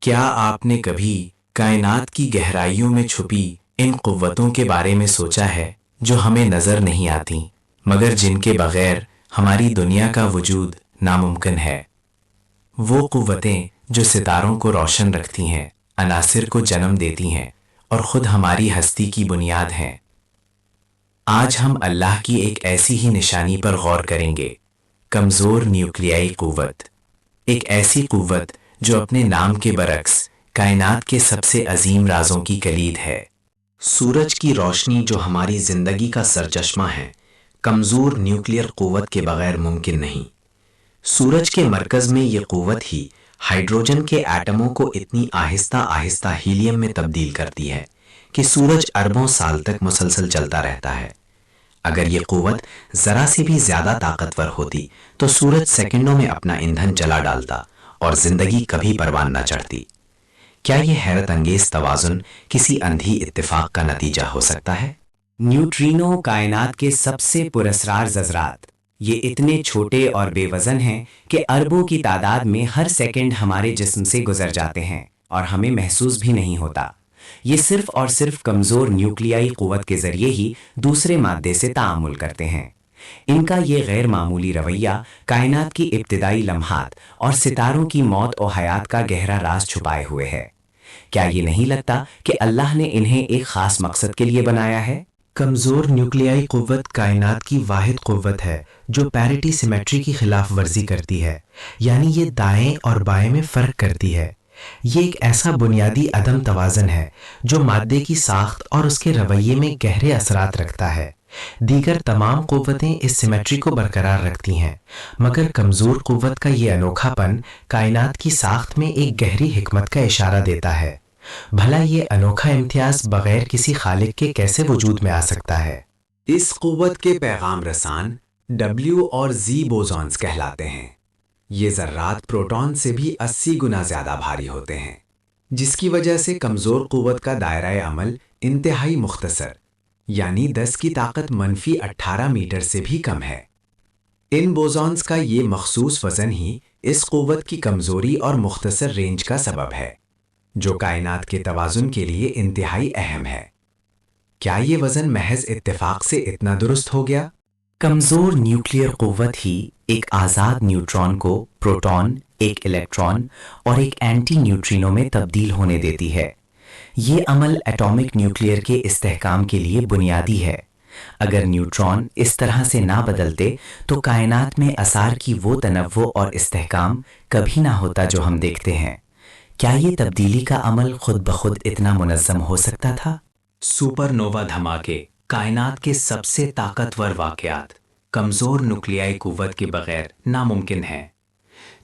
کیا آپ نے کبھی کائنات کی گہرائیوں میں چھپی ان قوتوں کے بارے میں سوچا ہے جو ہمیں نظر نہیں آتی مگر جن کے بغیر ہماری دنیا کا وجود ناممکن ہے؟ وہ قوتیں جو ستاروں کو روشن رکھتی ہیں، عناصر کو جنم دیتی ہیں اور خود ہماری ہستی کی بنیاد ہیں۔ آج ہم اللہ کی ایک ایسی ہی نشانی پر غور کریں گے، کمزور نیوکلیائی قوت۔ ایک ایسی قوت جو اپنے نام کے برعکس کائنات کے سب سے عظیم رازوں کی کلید ہے۔ سورج کی روشنی جو ہماری زندگی کا سرچشمہ ہے، کمزور نیوکلیئر قوت کے بغیر ممکن نہیں۔ سورج کے مرکز میں یہ قوت ہی ہائیڈروجن کے ایٹموں کو اتنی آہستہ آہستہ ہیلیم میں تبدیل کرتی ہے کہ سورج اربوں سال تک مسلسل چلتا رہتا ہے۔ اگر یہ قوت ذرا سے بھی زیادہ طاقتور ہوتی تو سورج سیکنڈوں میں اپنا ایندھن جلا ڈالتا اور زندگی کبھی پروان نہ چڑھتی۔ کیا یہ حیرت انگیز توازن کسی اندھی اتفاق کا نتیجہ ہو سکتا ہے؟ نیوٹرینو کائنات کے سب سے پراسرار ذرات۔ یہ اتنے چھوٹے اور بے وزن ہیں کہ اربوں کی تعداد میں ہر سیکنڈ ہمارے جسم سے گزر جاتے ہیں اور ہمیں محسوس بھی نہیں ہوتا۔ یہ صرف اور صرف کمزور نیوکلیائی قوت کے ذریعے ہی دوسرے مادے سے تعامل کرتے ہیں۔ ان کا یہ غیر معمولی رویہ کائنات کی ابتدائی لمحات اور ستاروں کی موت و حیات کا گہرا راز چھپائے ہوئے ہے۔ کیا یہ نہیں لگتا کہ اللہ نے انہیں ایک خاص مقصد کے لیے بنایا ہے؟ کمزور نیوکلیائی قوت کائنات کی واحد قوت ہے جو پیریٹی سیمیٹری کی خلاف ورزی کرتی ہے، یعنی یہ دائیں اور بائیں میں فرق کرتی ہے۔ یہ ایک ایسا بنیادی عدم توازن ہے جو مادے کی ساخت اور اس کے رویے میں گہرے اثرات رکھتا ہے۔ دیگر تمام قوتیں اس سیمیٹری کو برقرار رکھتی ہیں، مگر کمزور قوت کا یہ انوکھا پن کائنات کی ساخت میں ایک گہری حکمت کا اشارہ دیتا ہے۔ بھلا یہ انوکھا امتیاز بغیر کسی خالق کے کیسے وجود میں آ سکتا ہے؟ اس قوت کے پیغام رسان ڈبلیو اور زی بوزونز کہلاتے ہیں۔ یہ ذرات پروٹون سے بھی 80 گنا زیادہ بھاری ہوتے ہیں، جس کی وجہ سے کمزور قوت کا دائرۂ عمل انتہائی مختصر، یعنی 10 کی طاقت -18 میٹر سے بھی کم ہے۔ ان بوزونز کا یہ مخصوص وزن ہی اس قوت کی کمزوری اور مختصر رینج کا سبب ہے، جو کائنات کے توازن کے لیے انتہائی اہم ہے۔ کیا یہ وزن محض اتفاق سے اتنا درست ہو گیا؟ کمزور نیوکلیئر قوت ہی ایک آزاد نیوٹرون کو پروٹون، ایک الیکٹران اور ایک اینٹی نیوٹرینو میں تبدیل ہونے دیتی ہے۔ یہ عمل ایٹامک نیوکلیئر کے استحکام کے لیے بنیادی ہے۔ اگر نیوٹرون اس طرح سے نہ بدلتے تو کائنات میں اثار کی وہ تنوع اور استحکام کبھی نہ ہوتا جو ہم دیکھتے ہیں۔ کیا یہ تبدیلی کا عمل خود بخود اتنا منظم ہو سکتا تھا؟ سپر نووا دھماکے کائنات کے سب سے طاقتور واقعات کمزور نیوکلیائی قوت کے بغیر ناممکن ہیں۔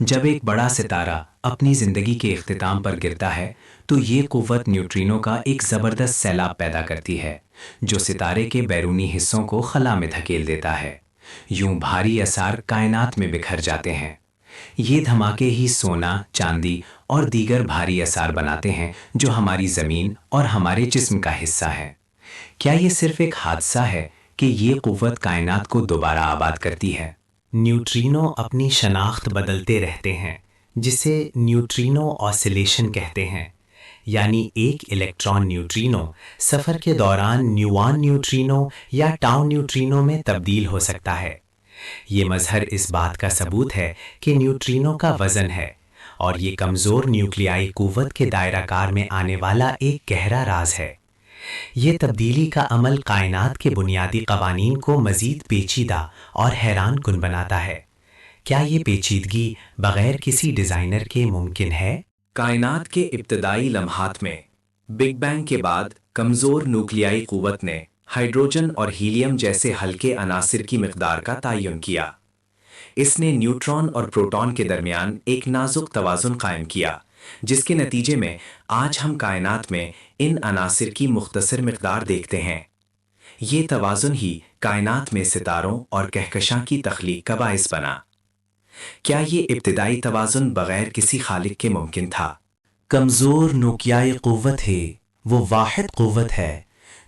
جب ایک بڑا ستارہ اپنی زندگی کے اختتام پر گرتا ہے تو یہ قوت نیوٹرینو کا ایک زبردست سیلاب پیدا کرتی ہے جو ستارے کے بیرونی حصوں کو خلا میں دھکیل دیتا ہے۔ یوں بھاری اثار کائنات میں بکھر جاتے ہیں۔ یہ دھماکے ہی سونا، چاندی اور دیگر بھاری اثار بناتے ہیں جو ہماری زمین اور ہمارے جسم کا حصہ ہے۔ کیا یہ صرف ایک حادثہ ہے کہ یہ قوت کائنات کو دوبارہ آباد کرتی ہے؟ نیوٹرینو اپنی شناخت بدلتے رہتے ہیں، جسے نیوٹرینو آسیلیشن کہتے ہیں، یعنی ایک الیکٹران نیوٹرینو سفر کے دوران نیوان نیوٹرینو یا ٹاؤ نیوٹرینو میں تبدیل ہو سکتا ہے۔ یہ مظہر اس بات کا ثبوت ہے کہ نیوٹرینو کا وزن ہے اور یہ کمزور نیوکلیائی قوت کے دائرہ کار میں آنے والا ایک گہرا راز ہے۔ یہ تبدیلی کا عمل کائنات کے بنیادی قوانین کو مزید پیچیدہ اور حیران کن بناتا ہے۔ کیا یہ پیچیدگی بغیر کسی ڈیزائنر کے ممکن ہے؟ کائنات کے ابتدائی لمحات میں بگ بینگ کے بعد کمزور نیوکلیائی قوت نے ہائیڈروجن اور ہیلیم جیسے ہلکے عناصر کی مقدار کا تعین کیا۔ اس نے نیوٹرون اور پروٹون کے درمیان ایک نازک توازن قائم کیا، جس کے نتیجے میں آج ہم کائنات میں ان عناصر کی مختصر مقدار دیکھتے ہیں۔ یہ توازن ہی کائنات میں ستاروں اور کہکشاں کی تخلیق کا باعث بنا۔ کیا یہ ابتدائی توازن بغیر کسی خالق کے ممکن تھا؟ کمزور نیوکلیائی قوت ہے وہ واحد قوت ہے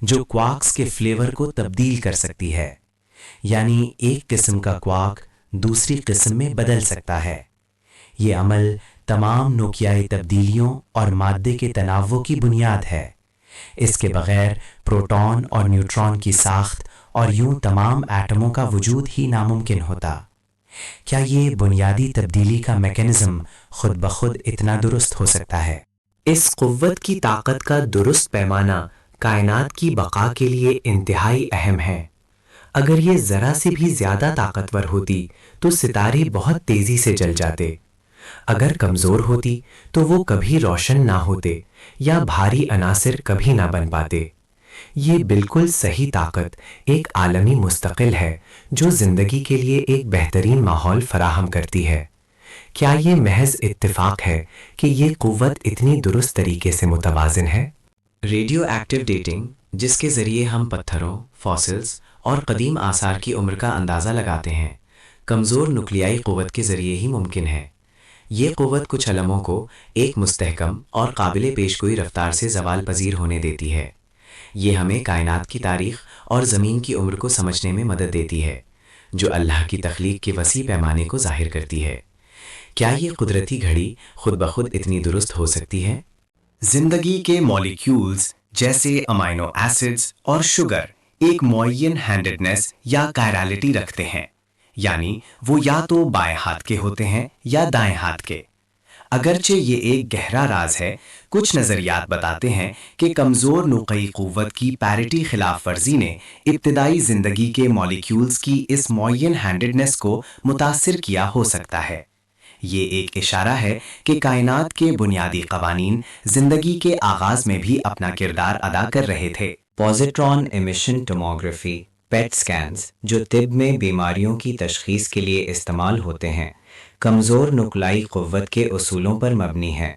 جو کوارکس کے فلیور کو تبدیل کر سکتی ہے، یعنی ایک قسم کا کوارک دوسری قسم میں بدل سکتا ہے۔ یہ عمل تمام نوکیائی تبدیلیوں اور مادے کے تنوع کی بنیاد ہے۔ اس کے بغیر پروٹون اور نیوٹران کی ساخت اور یوں تمام ایٹموں کا وجود ہی ناممکن ہوتا۔ کیا یہ بنیادی تبدیلی کا میکانزم خود بخود اتنا درست ہو سکتا ہے؟ اس قوت کی طاقت کا درست پیمانہ کائنات کی بقا کے لیے انتہائی اہم ہے۔ اگر یہ ذرا سے بھی زیادہ طاقتور ہوتی تو ستارے بہت تیزی سے جل جاتے، اگر کمزور ہوتی تو وہ کبھی روشن نہ ہوتے یا بھاری عناصر کبھی نہ بن پاتے۔ یہ بالکل صحیح طاقت ایک عالمی مستقل ہے جو زندگی کے لیے ایک بہترین ماحول فراہم کرتی ہے۔ کیا یہ محض اتفاق ہے کہ یہ قوت اتنی درست طریقے سے متوازن ہے؟ ریڈیو ایکٹیو ڈیٹنگ، جس کے ذریعے ہم پتھروں، فاسلز اور قدیم آثار کی عمر کا اندازہ لگاتے ہیں، کمزور نوکلیائی قوت کے ذریعے ہی ممکن ہے۔ یہ قوت کچھ علموں کو ایک مستحکم اور قابل پیشگوئی رفتار سے زوال پذیر ہونے دیتی ہے۔ یہ ہمیں کائنات کی تاریخ اور زمین کی عمر کو سمجھنے میں مدد دیتی ہے، جو اللہ کی تخلیق کے وسیع پیمانے کو ظاہر کرتی ہے۔ کیا یہ قدرتی گھڑی خود بخود اتنی درست ہو سکتی ہے؟ زندگی کے مالیکیولز جیسے امائنو ایسڈز اور شوگر ایک معین ہینڈڈنس یا کائرالٹی رکھتے ہیں، یعنی وہ یا تو بائیں ہاتھ کے ہوتے ہیں یا دائیں ہاتھ کے۔ اگرچہ یہ ایک گہرا راز ہے، کچھ نظریات بتاتے ہیں کہ کمزور نوقئی قوت کی پیرٹی خلاف ورزی نے ابتدائی زندگی کے مالیکیولز کی اس معین ہینڈڈنس کو متاثر کیا ہو سکتا ہے۔ یہ ایک اشارہ ہے کہ کائنات کے بنیادی قوانین زندگی کے آغاز میں بھی اپنا کردار ادا کر رہے تھے۔ پوزیٹرون ایمیشن ٹوموگرافی، پیٹ سکینز، جو طب میں بیماریوں کی تشخیص کے لیے استعمال ہوتے ہیں، کمزور نوکلائی قوت کے اصولوں پر مبنی ہیں۔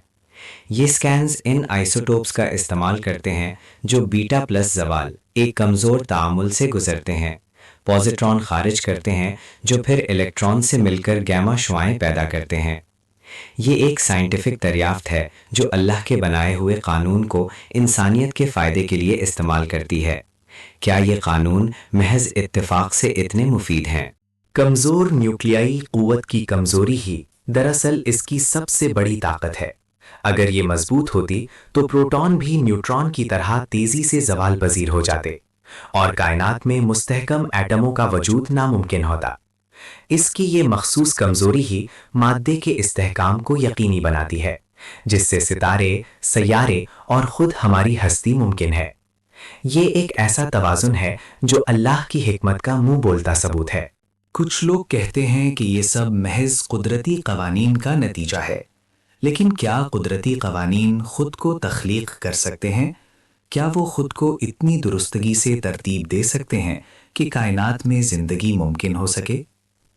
یہ سکینز ان آئسوٹوپس کا استعمال کرتے ہیں جو بیٹا پلس زوال ایک کمزور تعامل سے گزرتے ہیں، پوزیٹرون خارج کرتے ہیں جو پھر الیکٹران سے مل کر گیما شعاعیں پیدا کرتے ہیں۔ یہ ایک سائنٹیفک دریافت ہے جو اللہ کے بنائے ہوئے قانون کو انسانیت کے فائدے کے لیے استعمال کرتی ہے۔ کیا یہ قانون محض اتفاق سے اتنے مفید ہیں؟ کمزور نیوکلیائی قوت کی کمزوری ہی دراصل اس کی سب سے بڑی طاقت ہے۔ اگر یہ مضبوط ہوتی تو پروٹون بھی نیوٹران کی طرح تیزی سے زوال پذیر ہو جاتے اور کائنات میں مستحکم ایٹموں کا وجود ناممکن ہوتا۔ اس کی یہ مخصوص کمزوری ہی مادے کے استحکام کو یقینی بناتی ہے، جس سے ستارے، سیارے اور خود ہماری ہستی ممکن ہے۔ یہ ایک ایسا توازن ہے جو اللہ کی حکمت کا منہ بولتا ثبوت ہے۔ کچھ لوگ کہتے ہیں کہ یہ سب محض قدرتی قوانین کا نتیجہ ہے، لیکن کیا قدرتی قوانین خود کو تخلیق کر سکتے ہیں؟ کیا وہ خود کو اتنی درستگی سے ترتیب دے سکتے ہیں کہ کائنات میں زندگی ممکن ہو سکے؟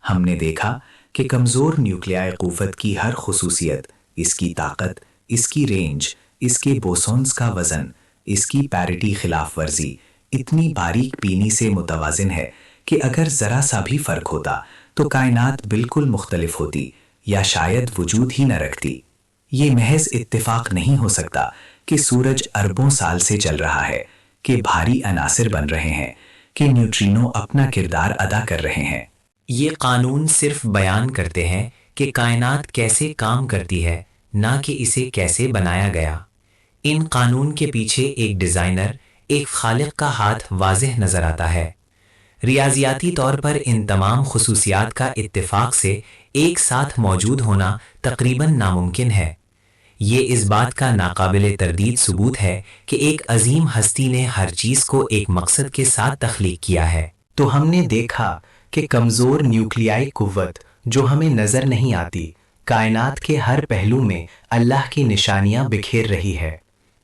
ہم نے دیکھا کہ کمزور نیوکلیائی قوت کی ہر خصوصیت، اس کی طاقت، اس کی رینج، اس کے بوسونز کا وزن، اس کی پیرٹی خلاف ورزی اتنی باریک بینی سے متوازن ہے کہ اگر ذرا سا بھی فرق ہوتا تو کائنات بالکل مختلف ہوتی یا شاید وجود ہی نہ رکھتی۔ یہ محض اتفاق نہیں ہو سکتا کہ سورج اربوں سال سے چل رہا ہے، کہ بھاری عناصر بن رہے ہیں، کہ نیوٹرینو اپنا کردار ادا کر رہے ہیں۔ یہ قانون صرف بیان کرتے ہیں کہ کائنات کیسے کام کرتی ہے، نہ کہ اسے کیسے بنایا گیا۔ ان قانون کے پیچھے ایک ڈیزائنر، ایک خالق کا ہاتھ واضح نظر آتا ہے۔ ریاضیاتی طور پر ان تمام خصوصیات کا اتفاق سے ایک ساتھ موجود ہونا تقریباً ناممکن ہے۔ یہ اس بات کا ناقابل تردید ثبوت ہے کہ ایک عظیم ہستی نے ہر چیز کو ایک مقصد کے ساتھ تخلیق کیا ہے۔ تو ہم نے دیکھا کہ کمزور نیوکلیائی قوت جو ہمیں نظر نہیں آتی، کائنات کے ہر پہلو میں اللہ کی نشانیاں بکھیر رہی ہے۔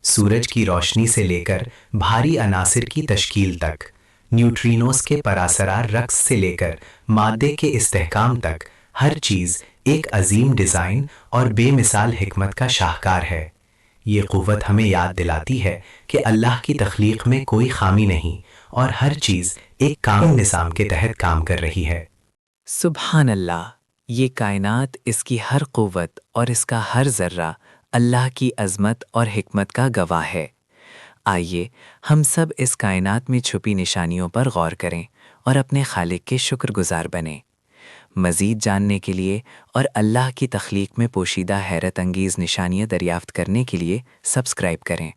سورج کی روشنی سے لے کر بھاری عناصر کی تشکیل تک، نیوٹرینوز کے پراسرار رقص سے لے کر مادے کے استحکام تک، ہر چیز ایک عظیم ڈیزائن اور بے مثال حکمت کا شاہکار ہے۔ یہ قوت ہمیں یاد دلاتی ہے کہ اللہ کی تخلیق میں کوئی خامی نہیں اور ہر چیز ایک کامل نظام کے تحت کام کر رہی ہے۔ سبحان اللہ! یہ کائنات، اس کی ہر قوت اور اس کا ہر ذرہ اللہ کی عظمت اور حکمت کا گواہ ہے۔ آئیے ہم سب اس کائنات میں چھپی نشانیوں پر غور کریں اور اپنے خالق کے شکر گزار بنیں۔ مزید جاننے کے لیے اور اللہ کی تخلیق میں پوشیدہ حیرت انگیز نشانیاں دریافت کرنے کے لیے سبسکرائب کریں۔